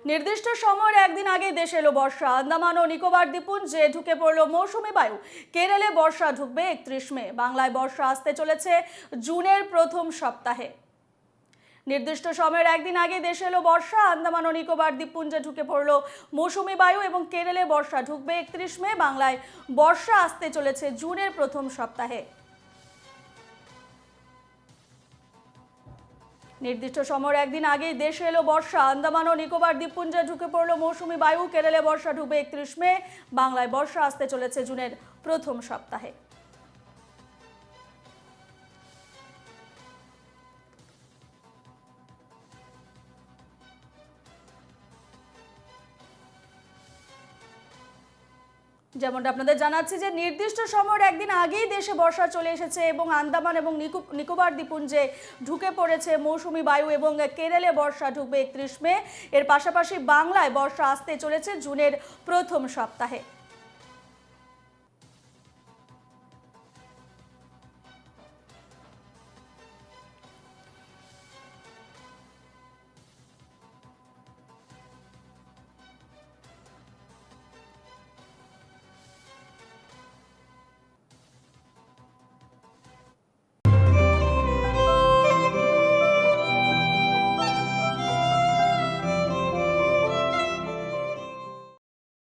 নির্দিষ্ট সময়ের একদিন আগে দেশে এলো বর্ষা। আন্দামান ও নিকোবর দ্বীপপুঞ্জে ঢুকে পড়লো মৌসুমী বায়ু। কেরলে বর্ষা ঢুকবে 31 মে। বাংলায় বর্ষা আসতে চলেছে জুনের প্রথম সপ্তাহে। নির্দিষ্ট সময়ের একদিন আগে দেশে এলো বর্ষা। আন্দামান ও নিকোবর দ্বীপপুঞ্জে ঢুকে পড়লো মৌসুমী বায়ু এবং কেরলে বর্ষা ঢুকবে 31 মে। বাংলায় বর্ষা আসতে চলেছে জুনের প্রথম সপ্তাহে। নির্দিষ্ট সময়ের একদিন আগেই দেশে এলো বর্ষা। আন্দামান ও নিকোবর দ্বীপপুঞ্জে ঢুকে পড়লো মৌসুমী বায়ু। কেরলে বর্ষা ঢুকবে 31 মে। বাংলায় বর্ষা আসতে চলেছে জুনের প্রথম সপ্তাহে। যেমনটা আপনাদের জানাচ্ছি যে নির্দিষ্ট সময়ের একদিন আগেই দেশে বর্ষা চলে এসেছে এবং আন্দামান এবং নিকোবর দ্বীপপুঞ্জে ঢুকে পড়েছে মৌসুমী বায়ু এবং কেরলে বর্ষা ঢুকবে 31 মে। এর পাশাপাশি বাংলায় বর্ষা আসতে চলেছে জুনের প্রথম সপ্তাহে।